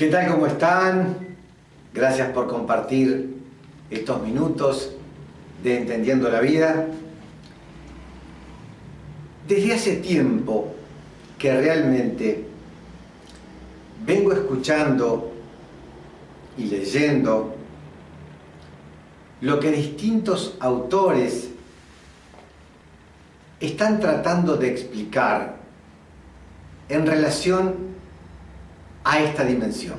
¿Qué tal? ¿Cómo están? Gracias por compartir estos minutos de Entendiendo la Vida. Desde hace tiempo que realmente vengo escuchando y leyendo lo que distintos autores están tratando de explicar en relación a esta dimensión.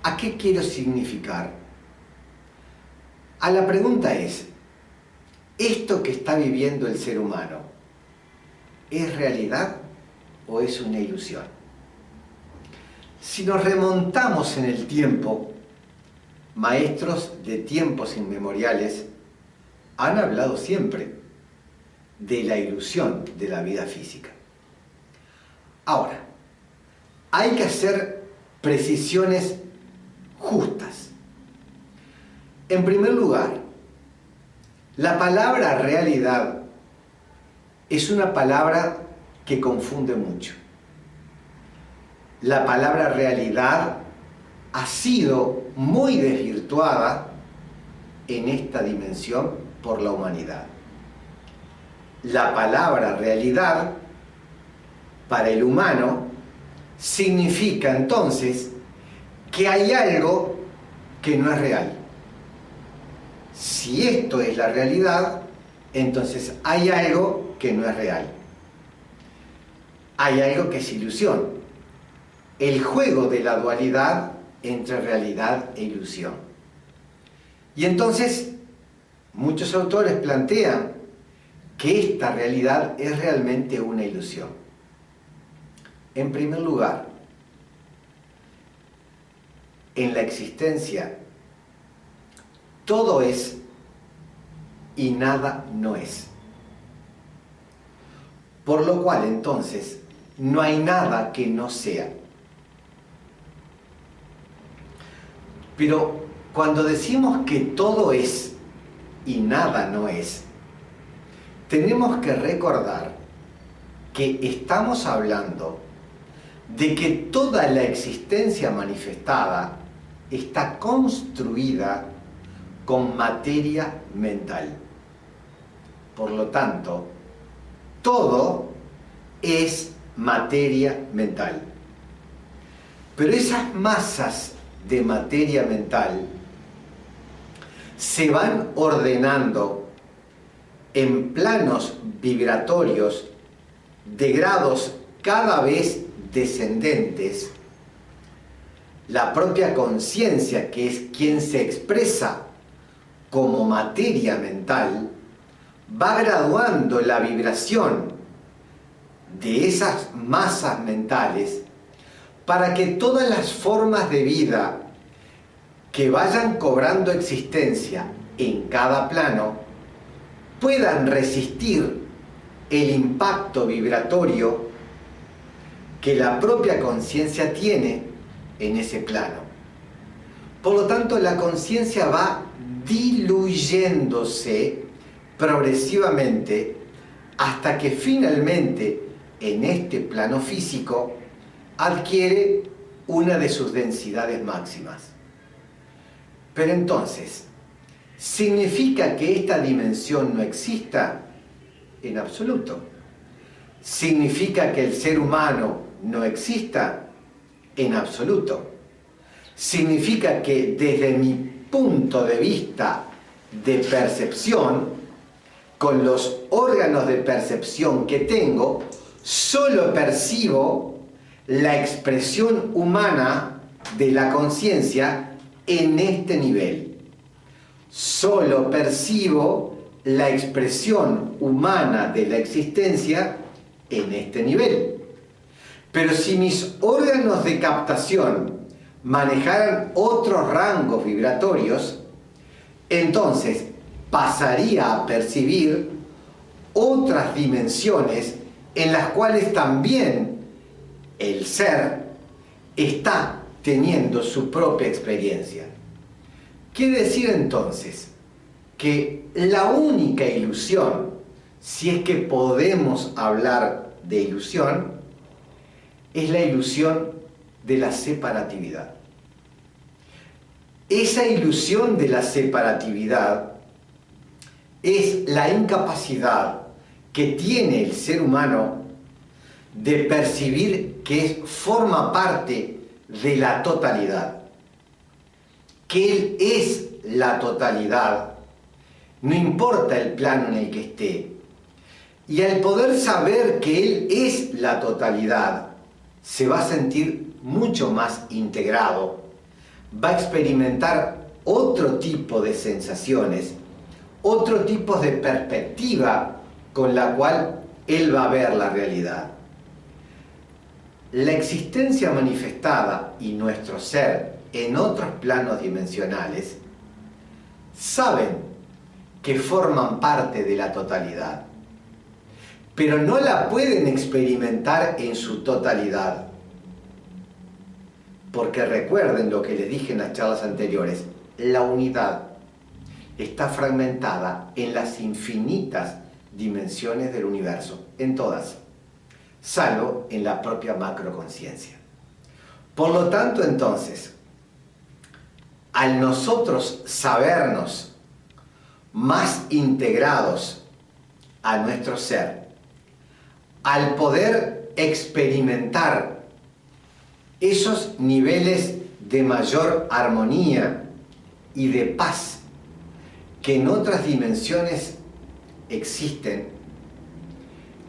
¿A qué quiero significar? A la pregunta es, ¿esto que está viviendo el ser humano es realidad o es una ilusión? Si nos remontamos en el tiempo, maestros de tiempos inmemoriales han hablado siempre de la ilusión de la vida física. Ahora, hay que hacer precisiones justas. En primer lugar, la palabra realidad es una palabra que confunde mucho. La palabra realidad ha sido muy desvirtuada en esta dimensión por la humanidad. La palabra realidad para el humano significa entonces que hay algo que no es real. Si esto es la realidad, entonces hay algo que no es real. Hay algo que es ilusión. El juego de la dualidad entre realidad e ilusión. Y entonces, muchos autores plantean que esta realidad es realmente una ilusión. En primer lugar, en la existencia, todo es y nada no es. Por lo cual, entonces, no hay nada que no sea. Pero cuando decimos que todo es y nada no es, tenemos que recordar que estamos hablando de que toda la existencia manifestada está construida con materia mental. Por lo tanto, todo es materia mental. Pero esas masas de materia mental se van ordenando en planos vibratorios de grados cada vez descendentes. La propia conciencia, que es quien se expresa como materia mental, va graduando la vibración de esas masas mentales para que todas las formas de vida que vayan cobrando existencia en cada plano puedan resistir el impacto vibratorio que la propia conciencia tiene en ese plano. Por lo tanto, la conciencia va diluyéndose progresivamente hasta que finalmente en este plano físico adquiere una de sus densidades máximas. Pero entonces, ¿significa que esta dimensión no exista? En absoluto. ¿Significa que el ser humano no exista? En absoluto. Significa que desde mi punto de vista de percepción, con los órganos de percepción que tengo, solo percibo la expresión humana de la conciencia en este nivel. Solo percibo la expresión humana de la existencia en este nivel. Pero si mis órganos de captación manejaran otros rangos vibratorios, entonces pasaría a percibir otras dimensiones en las cuales también el ser está teniendo su propia experiencia. Quiere decir entonces que la única ilusión, si es que podemos hablar de ilusión, es la ilusión de la separatividad. Esa ilusión de la separatividad es la incapacidad que tiene el ser humano de percibir que forma parte de la totalidad, que él es la totalidad, no importa el plano en el que esté. Y al poder saber que él es la totalidad, se va a sentir mucho más integrado, va a experimentar otro tipo de sensaciones, otro tipo de perspectiva con la cual él va a ver la realidad. La existencia manifestada y nuestro ser en otros planos dimensionales saben que forman parte de la totalidad, pero no la pueden experimentar en su totalidad. Porque recuerden lo que les dije en las charlas anteriores, la unidad está fragmentada en las infinitas dimensiones del universo, en todas, salvo en la propia macroconciencia. Por lo tanto, entonces, al nosotros sabernos más integrados a nuestro ser, al poder experimentar esos niveles de mayor armonía y de paz que en otras dimensiones existen,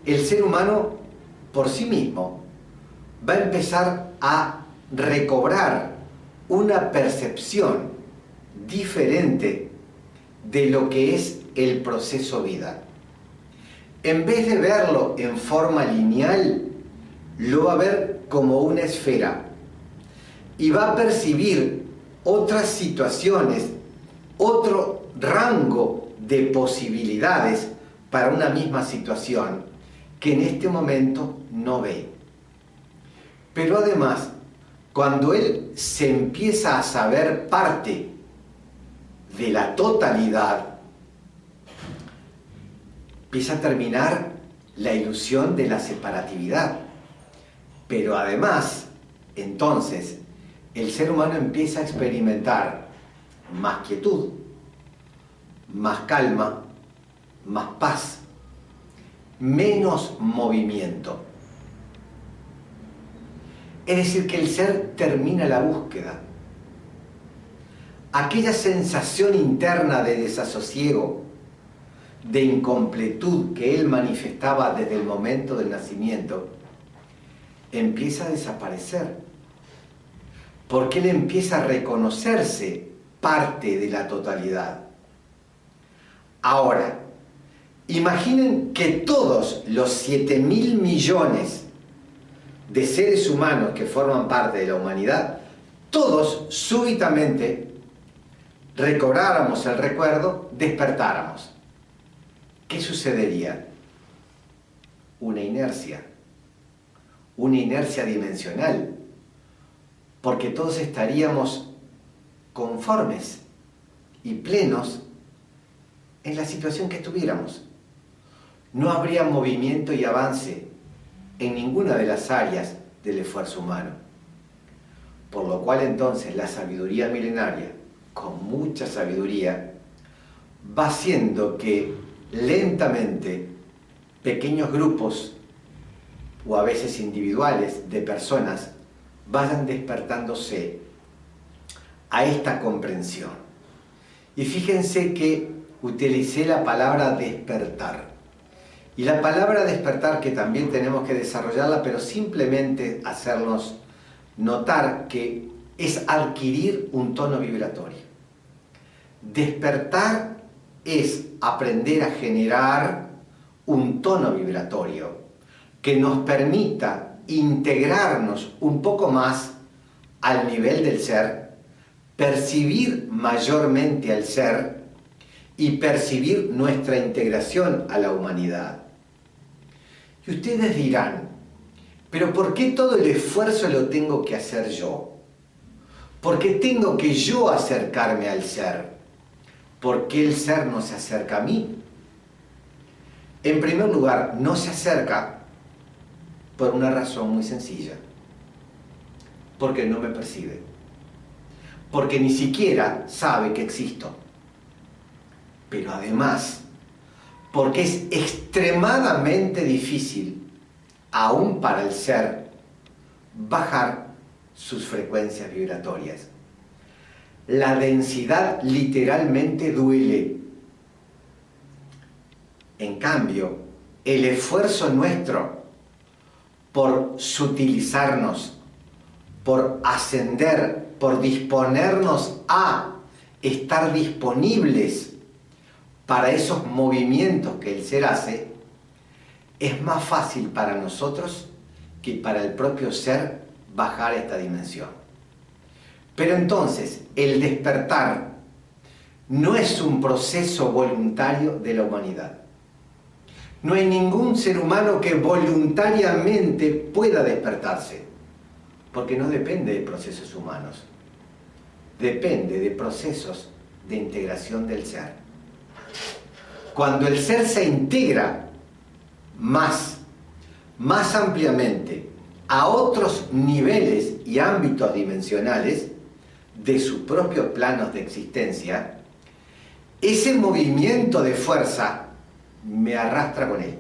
el ser humano por sí mismo va a empezar a recobrar una percepción diferente de lo que es el proceso vida. En vez de verlo en forma lineal, lo va a ver como una esfera y va a percibir otras situaciones, otro rango de posibilidades para una misma situación que en este momento no ve. Pero además, cuando él se empieza a saber parte de la totalidad, empieza a terminar la ilusión de la separatividad. Pero además, entonces, el ser humano empieza a experimentar más quietud, más calma, más paz, menos movimiento. Es decir, que el ser termina la búsqueda. Aquella sensación interna de desasosiego, de incompletud que él manifestaba desde el momento del nacimiento, empieza a desaparecer. Porque él empieza a reconocerse parte de la totalidad. Ahora, imaginen que todos los 7.000 millones de seres humanos que forman parte de la humanidad, todos súbitamente recobráramos el recuerdo, despertáramos. ¿Qué sucedería? Una inercia dimensional, porque todos estaríamos conformes y plenos en la situación que estuviéramos. No habría movimiento y avance en ninguna de las áreas del esfuerzo humano. Por lo cual entonces la sabiduría milenaria, con mucha sabiduría, va haciendo que lentamente pequeños grupos o a veces individuales de personas vayan despertándose a esta comprensión. Y fíjense que utilicé la palabra despertar. Y la palabra despertar, que también tenemos que desarrollarla, pero simplemente hacernos notar que es adquirir un tono vibratorio. Despertar es aprender a generar un tono vibratorio que nos permita integrarnos un poco más al nivel del ser, percibir mayormente al ser y percibir nuestra integración a la humanidad. Y ustedes dirán, ¿pero por qué todo el esfuerzo lo tengo que hacer yo? ¿Por qué tengo que yo acercarme al ser? ¿Por qué el ser no se acerca a mí? En primer lugar, no se acerca por una razón muy sencilla. porque no me percibe, porque ni siquiera sabe que existo, pero además porque es extremadamente difícil, aún para el ser, bajar sus frecuencias vibratorias. La densidad literalmente duele. En cambio, el esfuerzo nuestro por sutilizarnos, por ascender, por disponernos a estar disponibles para esos movimientos que el ser hace, es más fácil para nosotros que para el propio ser bajar esta dimensión. Pero entonces, el despertar no es un proceso voluntario de la humanidad. No hay ningún ser humano que voluntariamente pueda despertarse, porque no depende de procesos humanos, depende de procesos de integración del ser. Cuando el ser se integra más ampliamente a otros niveles y ámbitos dimensionales de sus propios planos de existencia, ese movimiento de fuerza me arrastra con él.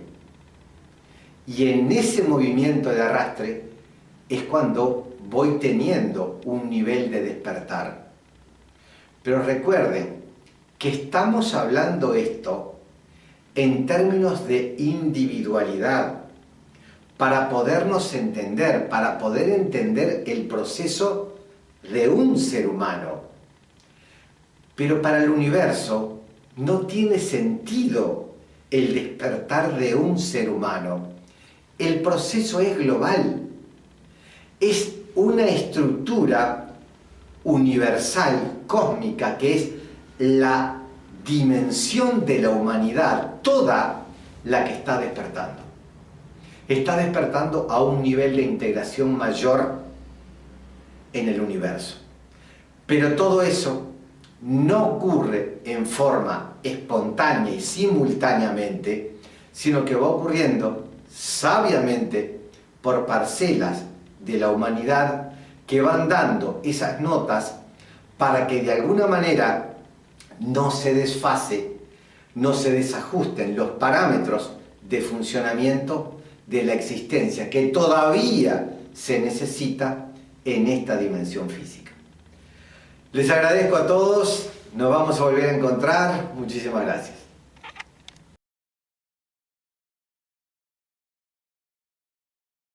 Y en ese movimiento de arrastre es cuando voy teniendo un nivel de despertar. Pero recuerden que estamos hablando esto en términos de individualidad, para podernos entender, para poder entender el proceso de un ser humano. Pero para el universo no tiene sentido el despertar de un ser humano. El proceso es global. Es una estructura universal, cósmica, que es la dimensión de la humanidad, toda la que está despertando. Está despertando a un nivel de integración mayor en el universo. Pero todo eso no ocurre en forma espontánea y simultáneamente, sino que va ocurriendo sabiamente por parcelas de la humanidad que van dando esas notas para que de alguna manera no se desfase, no se desajusten los parámetros de funcionamiento de la existencia que todavía se necesita en esta dimensión física. Les agradezco a todos, nos vamos a volver a encontrar, muchísimas gracias.